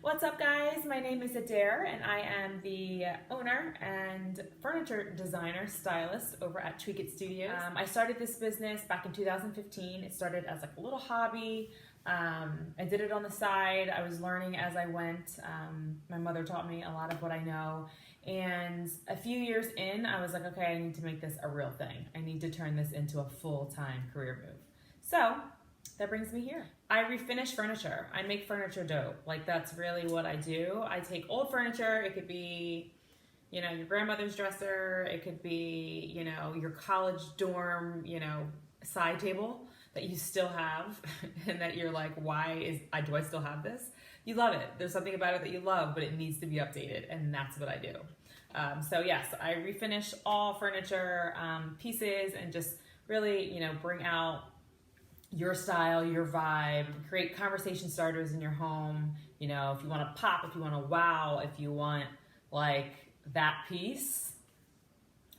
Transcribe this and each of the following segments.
What's up, guys? My name is Adar and I am the owner and furniture designer stylist over at Tweak It Studios. I started this business back in 2015. It started as like a little hobby. I did it on the side. I was learning as I went. My mother taught me a lot of what I know. And a few years in, I was like, okay, I need to make this a real thing. I need to turn this into a full-time career move. So that brings me here. I refinish furniture. I make furniture dope. Like, that's really what I do. I take old furniture. It could be, you know, your grandmother's dresser. It could be, you know, your college dorm, you know, side table that you still have and that you're like, do I still have this? You love it. There's something about it that you love, but it needs to be updated, and that's what I do. So yes, I refinish all furniture pieces and just really, you know, bring out your style, your vibe, create conversation starters in your home. You know, if you want to pop, if you want to wow, if you want like that piece,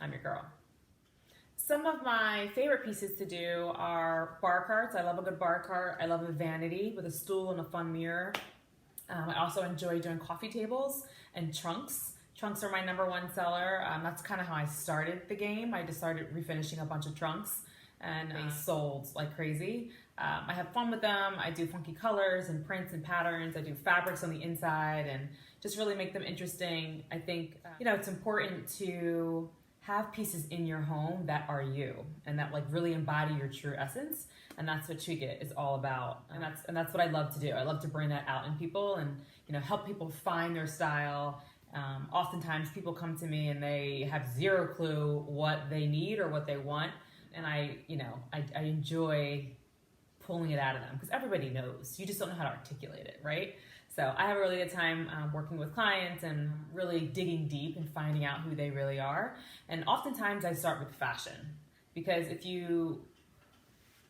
I'm your girl. Some of my favorite pieces to do are bar carts. I love a good bar cart. I love a vanity with a stool and a fun mirror. I also enjoy doing coffee tables and trunks. Trunks are my #1 seller. That's kind of how I started the game. I just started refinishing a bunch of trunks and they sold like crazy. I have fun with them. I do funky colors and prints and patterns. I do fabrics on the inside and just really make them interesting. I think, you know, it's important to have pieces in your home that are you and that like really embody your true essence. And that's what Tweak It is all about. And that's what I love to do. I love to bring that out in people and, you know, help people find their style. Oftentimes people come to me and they have zero clue what they need or what they want. And I enjoy pulling it out of them because everybody knows. You just don't know how to articulate it, right? So I have a really good time working with clients and really digging deep and finding out who they really are. And oftentimes I start with fashion because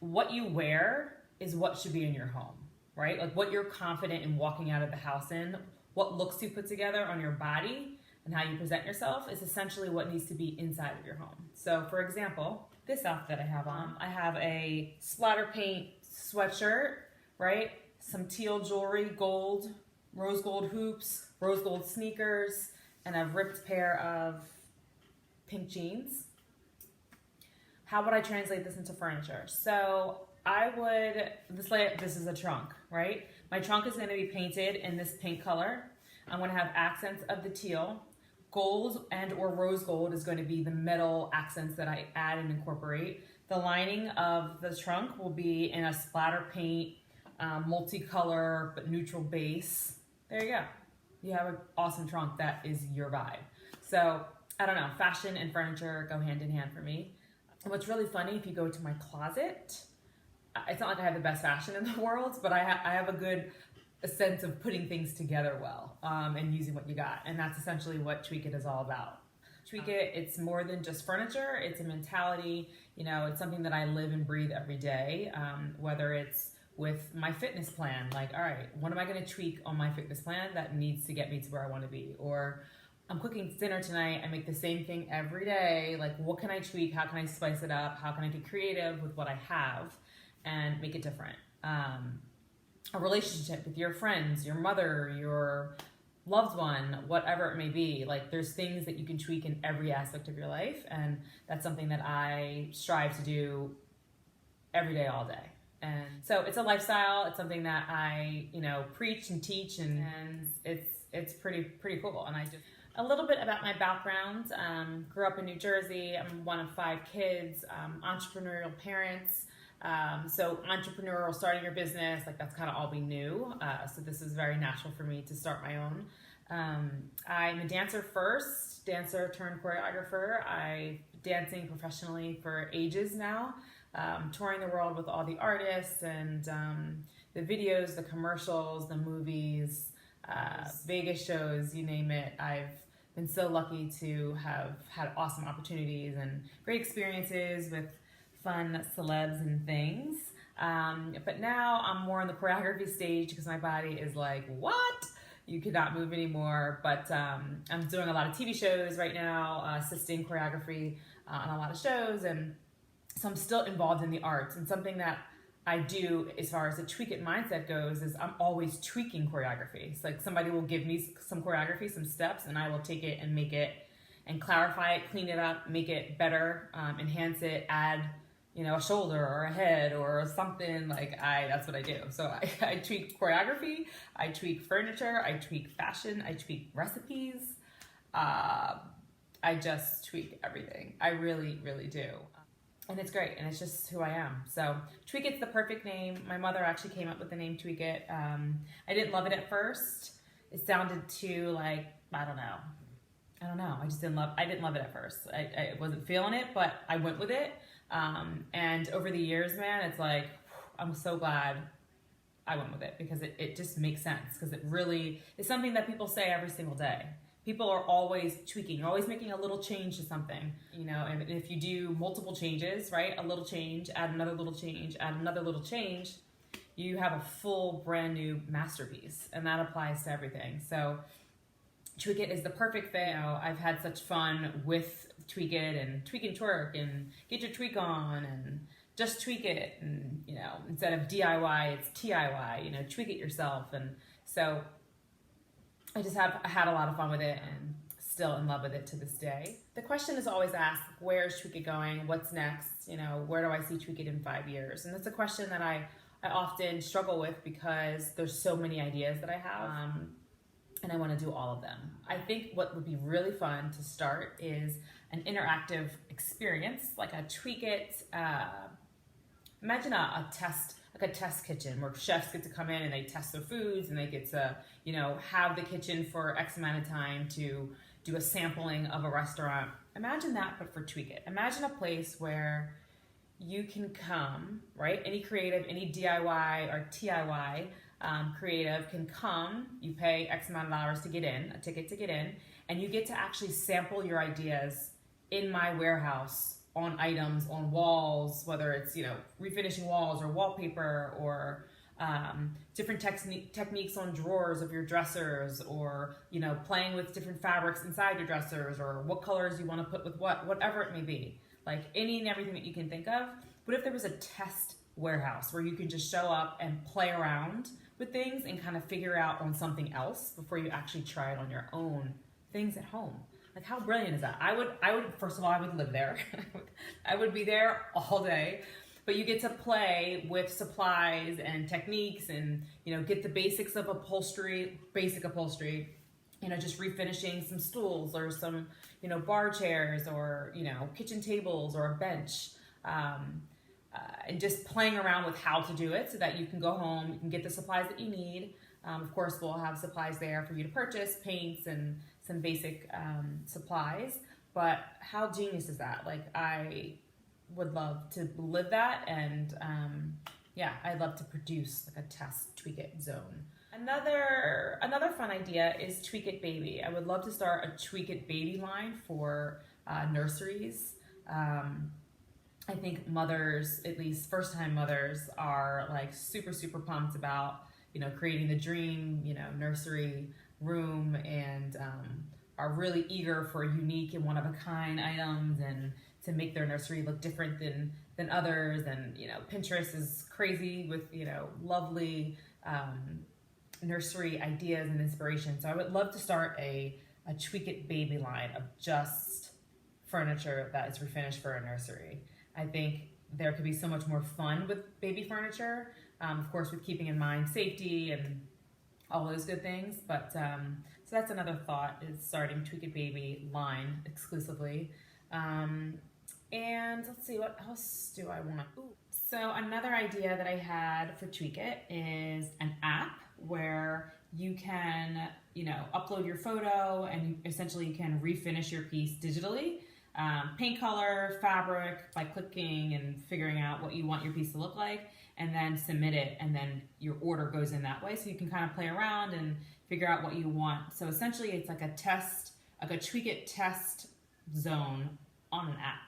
what you wear is what should be in your home, right? Like what you're confident in walking out of the house in, what looks you put together on your body and how you present yourself is essentially what needs to be inside of your home. So for example, this outfit I have on, I have a splatter paint sweatshirt, right? Some teal jewelry, gold, rose gold hoops, rose gold sneakers, and a ripped pair of pink jeans. How would I translate this into furniture? So this is a trunk, right? My trunk is going to be painted in this pink color. I'm going to have accents of the teal. Gold and or rose gold is going to be the metal accents that I add and incorporate. The lining of the trunk will be in a splatter paint, multicolor but neutral base. There you go. You have an awesome trunk that is your vibe. So I don't know, fashion and furniture go hand in hand for me. And what's really funny, if you go to my closet, it's not like I have the best fashion in the world, but I have a sense of putting things together well and using what you got. And that's essentially what Tweak It is all about. Tweak It, it's more than just furniture. It's a mentality. You know, it's something that I live and breathe every day, whether it's with my fitness plan, like, all right, what am I going to tweak on my fitness plan that needs to get me to where I want to be? Or I'm cooking dinner tonight. I make the same thing every day. Like, what can I tweak? How can I spice it up? How can I get creative with what I have and make it different? A relationship with your friends, your mother, your loved one, whatever it may be. Like, there's things that you can tweak in every aspect of your life. And that's something that I strive to do every day, all day. And so it's a lifestyle. It's something that I, you know, preach and teach, and it's pretty cool. And a little bit about my background. Grew up in New Jersey. I'm one of 5 kids, entrepreneurial parents. So entrepreneurial, starting your business, like that's kind of all we knew. So this is very natural for me to start my own. I'm a dancer first, dancer turned choreographer. I've been dancing professionally for ages now. Touring the world with all the artists and the videos, the commercials, the movies, Vegas shows, you name it. I've been so lucky to have had awesome opportunities and great experiences with fun celebs and things. But now I'm more on the choreography stage because my body is like, what? You cannot move anymore. But I'm doing a lot of TV shows right now, assisting choreography on a lot of shows. And so I'm still involved in the arts, and something that I do, as far as the tweak it mindset goes, is I'm always tweaking choreography. It's like somebody will give me some choreography, some steps, and I will take it and make it and clarify it, clean it up, make it better, enhance it, add, a shoulder or a head or something. That's what I do. So I tweak choreography, I tweak furniture, I tweak fashion, I tweak recipes. I just tweak everything. I really, really do. And it's great, and it's just who I am. So Tweak It's the perfect name. My mother actually came up with the name Tweak It. I didn't love it at first. It sounded too like, I don't know. I didn't love it at first. I wasn't feeling it, but I went with it. And over the years, man, it's like, I'm so glad I went with it, because it just makes sense, because it really is something that people say every single day. People are always tweaking, always making a little change to something, and if you do multiple changes, right? A little change, add another little change, add another little change, you have a full brand new masterpiece, and that applies to everything. So Tweak It is the perfect thing. I've had such fun with Tweak It and Tweak and Twerk and Get Your Tweak On and Just Tweak It, and instead of DIY, it's TIY, tweak it yourself. And so I just have had a lot of fun with it, and still in love with it to this day. The question is always asked, where's Tweak It going? What's next? Where do I see Tweak It in 5 years? And that's a question that I often struggle with, because there's so many ideas that I have, and I want to do all of them. I think what would be really fun to start is an interactive experience, like a Tweak It, imagine a test kitchen where chefs get to come in and they test their foods, and they get to, have the kitchen for X amount of time to do a sampling of a restaurant. Imagine that, but for Tweak It. Imagine a place where you can come, right? Any creative, any DIY or TIY creative can come. You pay X amount of dollars to get in, a ticket to get in, and you get to actually sample your ideas in my warehouse, on items, on walls, whether it's, refinishing walls or wallpaper, or different techniques on drawers of your dressers, or, playing with different fabrics inside your dressers, or what colors you want to put with whatever it may be. Like any and everything that you can think of. What if there was a test warehouse where you can just show up and play around with things and kind of figure out on something else before you actually try it on your own things at home? Like, how brilliant is that? I would, first of all, I would live there. I would be there all day. But you get to play with supplies and techniques, and, get the basics of basic upholstery, just refinishing some stools or some, bar chairs, or, kitchen tables or a bench. And just playing around with how to do it, so that you can go home, you can get the supplies that you need. Of course, we'll have supplies there for you to purchase, paints and some basic supplies. But how genius is that? Like, I would love to live that, and I'd love to produce like a test Tweak It zone. Another fun idea is Tweak It Baby. I would love to start a Tweak It Baby line for nurseries. I think mothers, at least first-time mothers, are like super, super pumped about, creating the dream, nursery room, and are really eager for unique and one-of-a-kind items, and to make their nursery look different than others. And, Pinterest is crazy with, lovely nursery ideas and inspiration. So I would love to start a Tweak It Baby line of just furniture that is refinished for a nursery. I think there could be so much more fun with baby furniture, of course, with keeping in mind safety and all those good things. But so that's another thought, is starting Tweak It Baby line exclusively. And let's see, what else do I want? Ooh. So another idea that I had for Tweak It is an app where you can, upload your photo, and essentially you can refinish your piece digitally. Paint color, fabric, by clicking and figuring out what you want your piece to look like, and then submit it, and then your order goes in that way. So you can kind of play around and figure out what you want. So essentially it's like a Tweak It test zone on an app,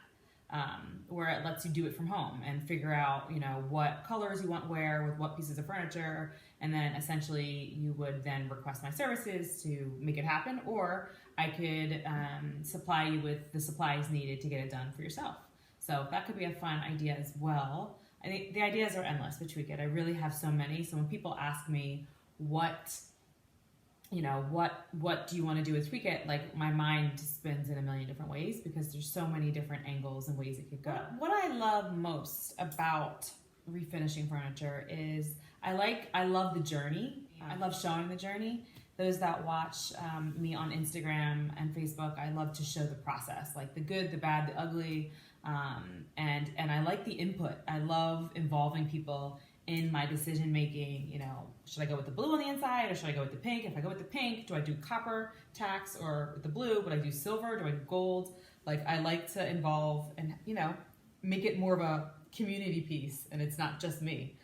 where it lets you do it from home and figure out, what colors you want where with what pieces of furniture. And then essentially you would then request my services to make it happen, or I could supply you with the supplies needed to get it done for yourself. So that could be a fun idea as well. I think the ideas are endless with Tweak It. I really have so many. So when people ask me what do you want to do with Tweak It, like my mind spins in a million different ways because there's so many different angles and ways it could go. What I love most about refinishing furniture is I love the journey. I love showing the journey. Those that watch me on Instagram and Facebook, I love to show the process, like the good, the bad, the ugly, and I like the input. I love involving people in my decision making. Should I go with the blue on the inside or should I go with the pink? If I go with the pink, do I do copper tacks, or with the blue, would I do silver? Do I do gold? Like, I like to involve and, make it more of a community piece, and it's not just me.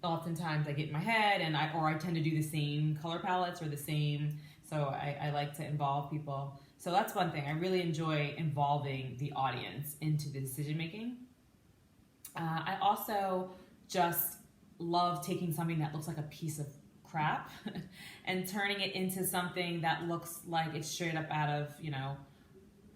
Oftentimes I get in my head and I tend to do the same color palettes or the same, so I like to involve people. So that's one thing. I really enjoy involving the audience into the decision making. I also just love taking something that looks like a piece of crap and turning it into something that looks like it's straight up out of,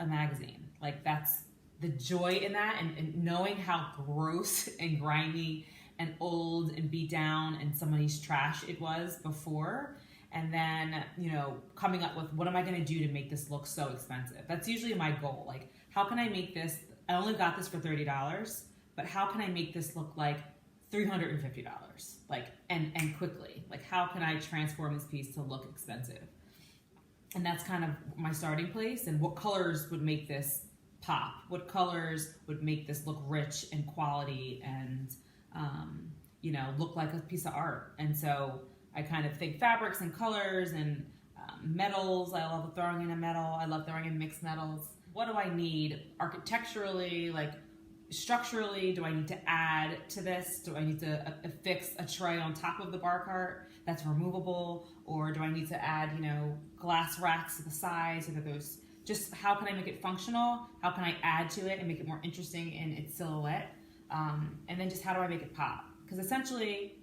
a magazine. Like, that's the joy in that, and knowing how gross and grimy and old and beat down and somebody's trash it was before, and then coming up with, what am I going to do to make this look so expensive? That's usually my goal. Like, how can I make this, I only got this for $30, but how can I make this look like $350, like, and quickly? Like, how can I transform this piece to look expensive? And that's kind of my starting place. And what colors would make this pop? What colors would make this look rich and quality and look like a piece of art? And so I kind of think fabrics and colors and metals. I love throwing in a metal. I love throwing in mixed metals. What do I need architecturally, like structurally? Do I need to add to this? Do I need to affix a tray on top of the bar cart that's removable? Or do I need to add, glass racks to the sides so that those, just how can I make it functional? How can I add to it and make it more interesting in its silhouette? And then just how do I make it pop? Because essentially,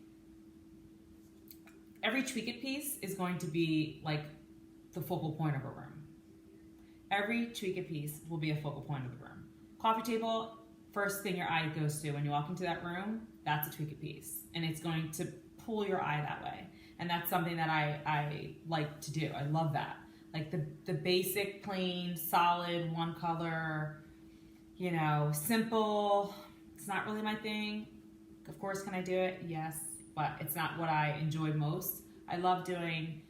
every Tweak It piece is going to be like the focal point of a room. Every Tweak It piece will be a focal point of the room. Coffee table, first thing your eye goes to when you walk into that room, that's a Tweak It piece. And it's going to pull your eye that way. And that's something that I like to do. I love that. Like the basic, plain, solid, one color, simple. It's not really my thing. Of course, can I do it? Yes, but it's not what I enjoy most. I love doing,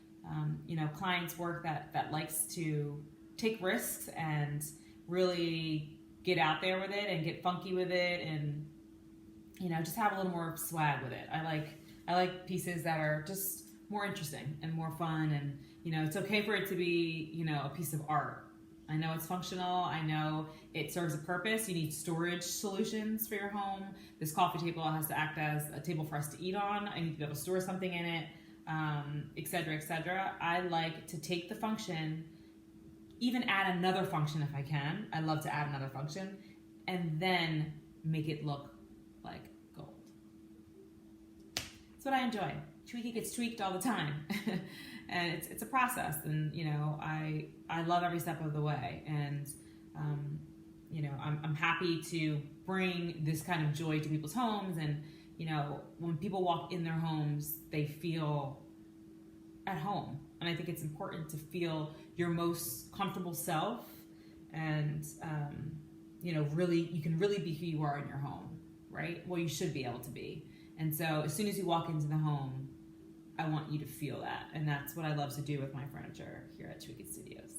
clients' work that likes to take risks and really get out there with it and get funky with it, and just have a little more swag with it. I like pieces that are just more interesting and more fun, and it's okay for it to be a piece of art. I know it's functional. I know it serves a purpose. You need storage solutions for your home. This coffee table has to act as a table for us to eat on. I need to be able to store something in it, et cetera, et cetera. I like to take the function, even add another function if I can. I love to add another function, and then make it look like gold. That's what I enjoy. Tweaking gets tweaked all the time. And it's a process, and I love every step of the way, and I'm happy to bring this kind of joy to people's homes, and when people walk in their homes, they feel at home, and I think it's important to feel your most comfortable self, and really you can really be who you are in your home, right? Well, you should be able to be, and so as soon as you walk into the home, I want you to feel that, and that's what I love to do with my furniture here at Tweak It Studios.